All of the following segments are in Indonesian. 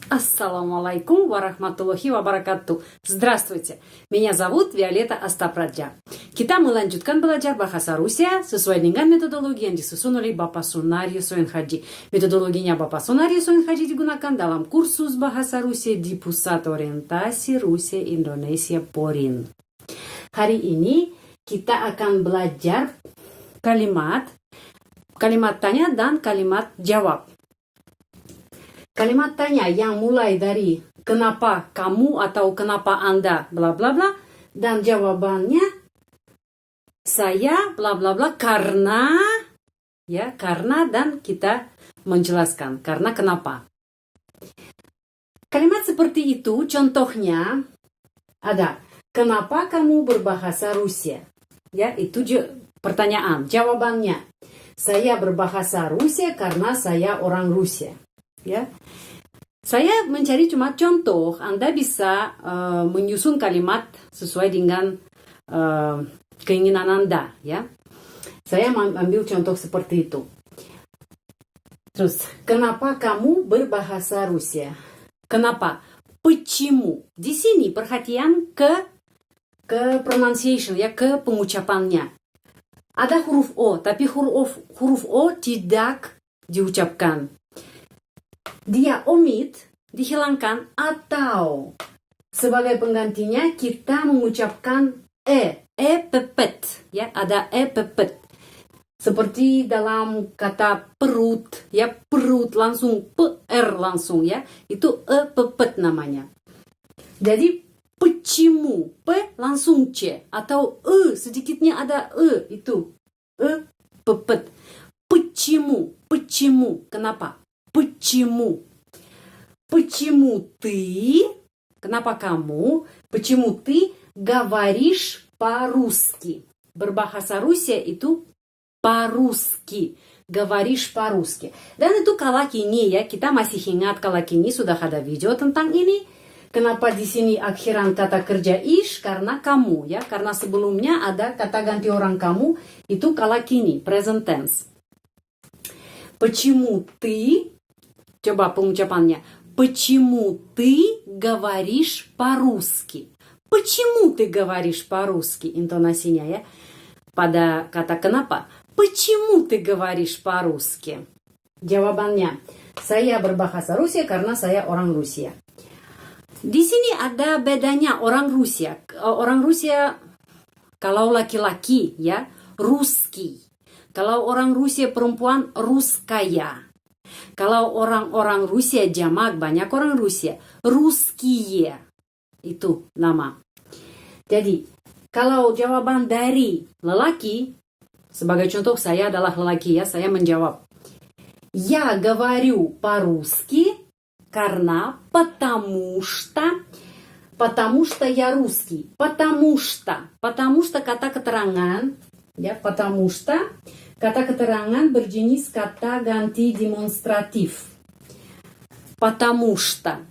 Ассаламу алейкум варахматуллахи вабаракату. Здравствуйте, меня зовут Виолетта Астапраджа. Kita melanjutkan belajar bahasa Rusia sesuai dengan metodologi yang disusun oleh Bapak Sunario Soenhaji. Metodologinya Bapak Sunario Soenhaji digunakan dalam kursus bahasa Rusia di Pusat Orientasi Rusia Indonesia Porin. Hari ini kita akan belajar kalimat tanya dan kalimat jawab. Kalimat tanya yang mulai dari kenapa kamu atau kenapa Anda bla bla bla, dan jawabannya saya bla bla bla karena dan kita menjelaskan karena kenapa. Kalimat seperti itu contohnya ada kenapa kamu berbahasa Rusia? Ya, itu pertanyaan. Jawabannya saya berbahasa Rusia karena saya orang Rusia. Ya, saya mencari cuma contoh. Anda bisa menyusun kalimat sesuai dengan keinginan Anda. Ya, saya ambil contoh seperti itu. Terus, kenapa kamu berbahasa Rusia? Kenapa? Почему? Di sini perhatian ke pronunciation, ya, ke pengucapannya. Ada huruf O, tapi huruf O tidak diucapkan. Dia omit, dihilangkan, atau sebagai penggantinya kita mengucapkan pepet, ya, ada pepet. Seperti dalam kata perut, ya, perut langsung per langsung, ya, itu pepet namanya. Jadi почему p langsung c, atau sedikitnya ada itu pepet. Почему, kenapa? Почему? Почему ты? Kenapa kamu? Почему ты говоришь по-русски? Berbahasa Rusia itu по-русски. Говоришь по-русски. Dan itu kala kini, ya, kita masih ingat kala kini sudah ada video tentang ini. Kenapa di sini akhiran kata kerja ish? Karena kamu, ya, karena sebelumnya ada kata ganti orang kamu, itu kala kini, present tense. Почему ты? Coba pengucapannya. Почему ты говоришь по-русски? Почему ты говоришь по-русски? Интонasinya, ya. Pada kata kenapa? Почему ты говоришь по-русски? Jawabannya, saya berbahasa Rusia karena saya orang Rusia. Di sini ada bedanya orang Rusia. Orang Rusia kalau laki-laki, ya, Ruski. Kalau orang Rusia perempuan, Ruskaya. Kalau orang-orang Rusia jamak, banyak orang Rusia, Ruskiye. Itu nama. Jadi, kalau jawaban dari lelaki, sebagai contoh saya adalah lelaki, ya, saya menjawab. Я говорю по-русски, karena потому что я русский. Потому что kata keterangan, ya, потому что kata keterangan berjenis kata ganti demonstratif. Потому что.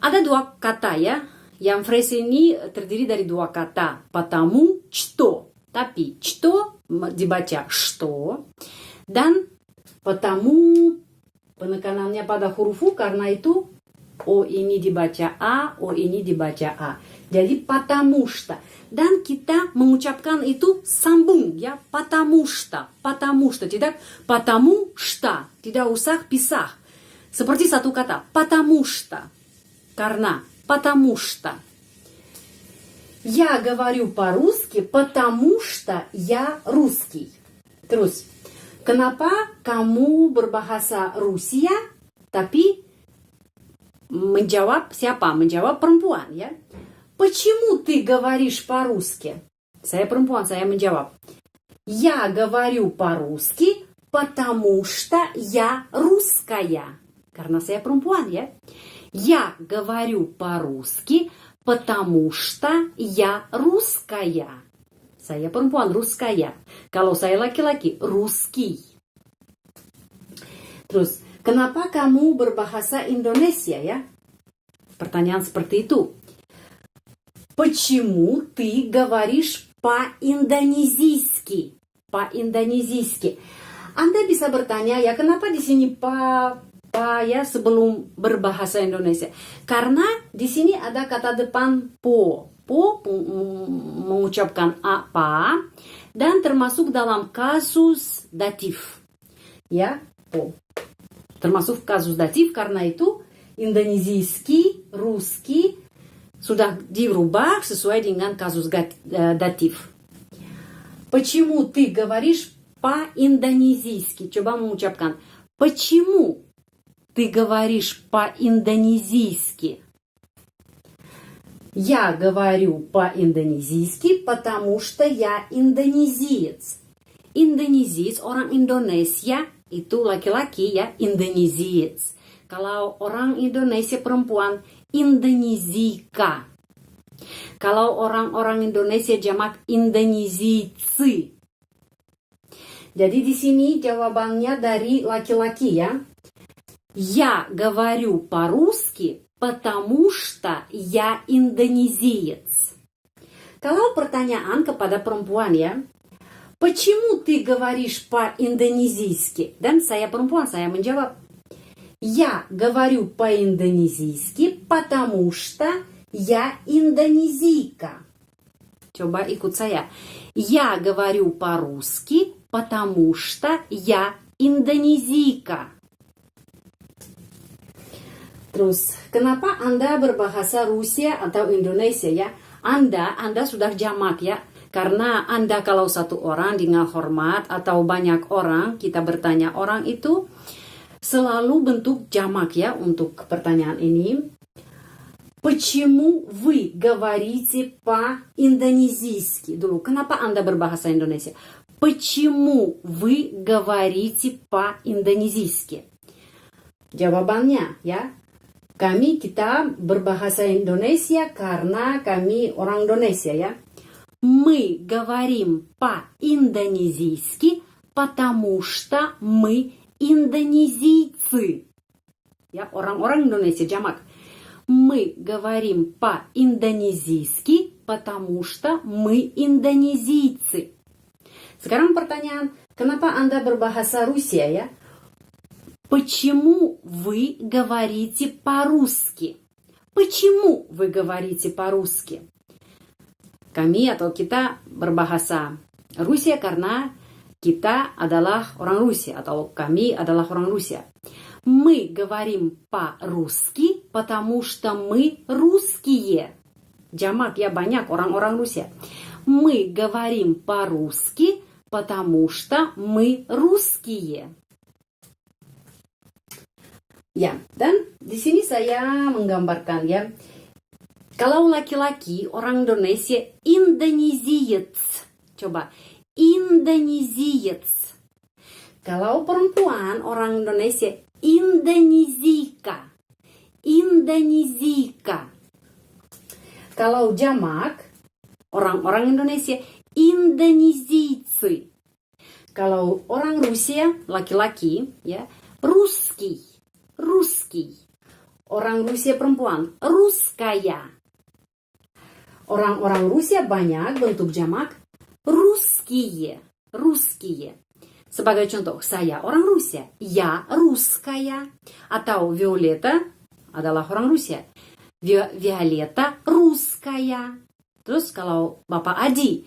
Ada dua kata, ya. Yang frase ini terdiri dari dua kata. Потому что. Tapi что dibaca что. Dan потому penekanannya pada huruf U karena itu O ini dibaca A, O ini dibaca A. Jadi потому что. Dan kita mengucapkan itu sambung, ya, потому что, tidak потому что, tidak usah pisah. Seperti satu kata, потому что, karena, потому что. Я говорю по-русски, потому что я русский. Terus, kenapa kamu berbahasa Rusia, tapi menjawab siapa? Menjawab perempuan, ya. Почему ты говоришь по-русски? Saya perempuan, saya menjawab. Я говорю по-русски, потому что я русская. Karena saya perempuan, ya. Я говорю по-русски, потому что я русская. Saya perempuan, русская. Kalau saya laki-laki, русский. Terus, kenapa kamu berbahasa Indonesia, ya? Pertanyaan seperti itu. Почему ты говоришь по-индонезийски? По-индонезийски. Anda bisa bertanya, ya, kenapa di sini pa ya sebelum berbahasa Indonesia. Karena di sini ada kata depan po. Po mengucapkan apa dan termasuk dalam kasus datif. Ya, po. Termasuk kasus datif karena itu indonezийский, русский sudah dirubah sesuai dengan kasus datif. Почему ты говоришь по-индонезийски? Coba mengucapkan. Почему ты говоришь по-индонезийски? Я говорю по-индонезийски, потому что я индонезиец. Индонезиец, orang Indonesia, itu laki-laki ya, Indonesiец. Kalau orang Indonesia perempuan, Indonezika. Kalau orang-orang Indonesia jamak Indonezийцы. Jadi di sini jawabannya dari laki-laki ya. Я говорю по-русски, потому что я индонезиец. Kalau pertanyaan kepada perempuan ya, почему ты говоришь по-индонезийски? Dan saya perempuan, saya menjawab, я говорю по-индонезийски, потому что я индонезийка. Coba ikut saya. Я говорю по-русски, потому что я индонезийка. Terus, kenapa Anda berbahasa Rusia atau Indonesia ya? Anda sudah jamak ya. Karena Anda kalau satu orang dengan hormat atau banyak orang, kita bertanya orang itu selalu bentuk jamak ya untuk pertanyaan ini. Почему вы говорите по-индонезийски? Dulu, kenapa Anda berbahasa Indonesia? Почему вы говорите по-индонезийски? Jawabannya ya, kita berbahasa Indonesia karena kami orang Indonesia ya. Мы говорим по-индонезийски, потому что мы индонезийцы. Ya, orang-orang Indonesia jamak. Мы говорим по-индонезийски, потому что мы индонезийцы. Sekarang pertanyaan, kenapa Anda berbahasa Rusia ya? Почему вы говорите по-русски? Почему вы говорите по-русски? Kami atau kita berbahasa Rusia karena kita adalah orang Rusia atau kami adalah orang Rusia. Мы говорим по-русски, потому что мы русские. Jamak ya, banyak orang-orang Rusia. Мы говорим по-русски, потому что мы русские. Ya, dan di sini saya menggambarkan ya. Kalau laki-laki orang Indonesia Indonesiец. Coba Indonesiец. Kalau perempuan orang Indonesia Indonezika. Indonezika. Kalau jamak orang-orang Indonesia Indonezийцы. Kalau orang Rusia laki-laki ya Русский. Русский. Orang Rusia perempuan Русская. Orang-orang Rusia banyak bentuk jamak Русские. Русские. Sebagai contoh, saya orang Rusia, я русская. Atau Violeta adalah orang Rusia, Violeta русская. Terus kalau Bapak Adi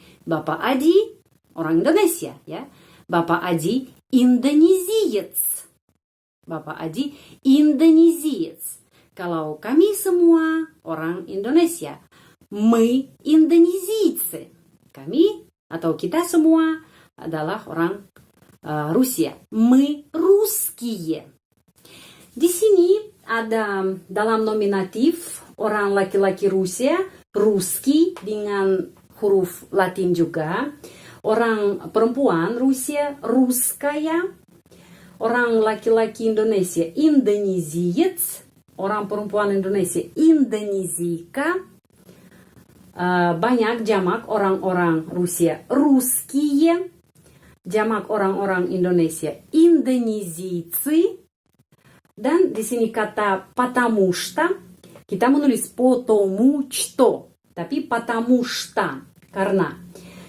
orang Indonesia ya. Bapak Adi Indonesiец. Bapak Adi Indonesiец. Kalau kami semua orang Indonesia, мы индонезийцы. Kami atau kita semua adalah orang Rusia. Мы русские. Di sini ada dalam nominatif orang laki-laki Rusia, русский dengan huruf Latin juga. Orang perempuan Rusia, русская. Orang laki-laki Indonesia, индонезиец. Orang perempuan Indonesia, индонезийка. Banyak jamak orang-orang Rusia, русские. Jamak orang-orang Indonesia, индонезийцы. Dan di sini kata потому что, kita menulis потому что, tapi потому что, karena.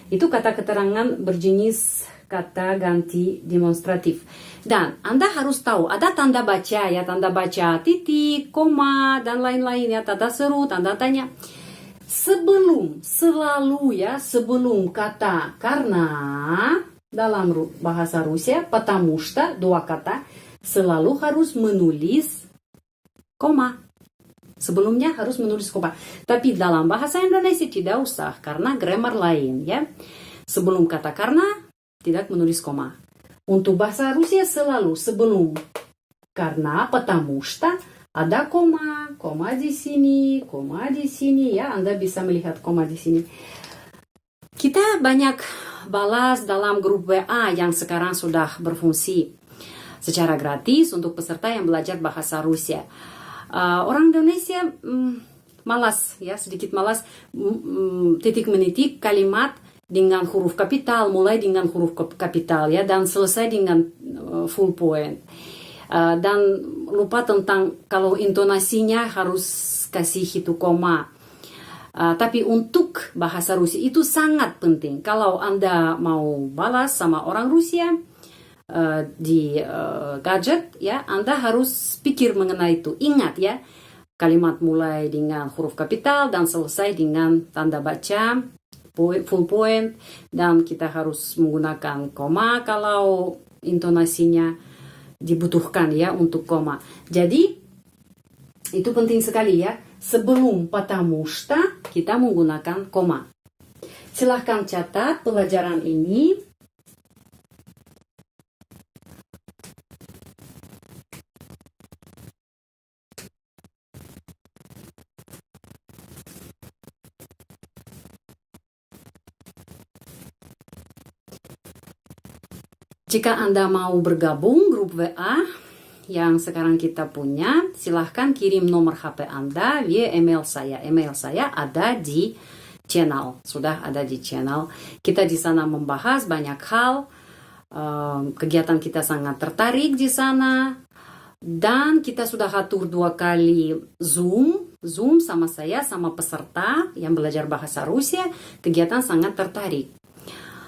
Itu kata keterangan berjenis kata ganti demonstratif. Dan Anda harus tahu ada tanda baca ya, tanda baca titik, koma, dan lain-lain ya, tanda seru, tanda tanya. Sebelum, selalu ya, sebelum kata karena dalam bahasa Rusia, потому что, dua kata, selalu harus menulis koma. Sebelumnya harus menulis koma. Tapi dalam bahasa Indonesia tidak usah, karena grammar lain ya. Sebelum kata karena, tidak menulis koma. Untuk bahasa Rusia selalu sebelum karena, потому что, ada koma di sini, koma di sini ya. Anda bisa melihat koma di sini. Kita banyak balas dalam grup WA yang sekarang sudah berfungsi secara gratis untuk peserta yang belajar bahasa Rusia. Orang Indonesia malas ya, sedikit malas titik menitik kalimat dengan huruf kapital, mulai dengan huruf kapital ya, dan selesai dengan full point. Dan lupa tentang kalau intonasinya harus kasih itu koma. Tapi untuk bahasa Rusia itu sangat penting. Kalau Anda mau balas sama orang Rusia di gadget ya, Anda harus pikir mengenai itu. Ingat ya, kalimat mulai dengan huruf kapital dan selesai dengan tanda baca full point, dan kita harus menggunakan koma kalau intonasinya dibutuhkan ya untuk koma. Jadi itu penting sekali ya. Sebelum потому что kita menggunakan koma. Silahkan catat pelajaran ini. Jika Anda mau bergabung grup WA yang sekarang kita punya, silahkan kirim nomor HP Anda via email saya. Email saya ada di channel, sudah ada di channel. Kita di sana membahas banyak hal, kegiatan kita sangat tertarik di sana, dan kita sudah atur 2 kali Zoom sama saya, sama peserta yang belajar bahasa Rusia. Kegiatan sangat tertarik.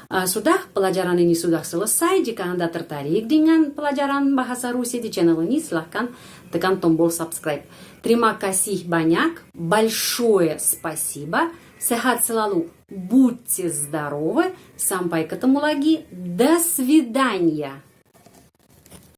Sudah, pelajaran ini sudah selesai. Jika Anda tertarik dengan pelajaran bahasa Rusia di channel ini, silahkan tekan tombol subscribe. Terima kasih banyak. Большое спасибо. Sehat selalu. Будьте здоровы. Sampai ketemu lagi. До свидания.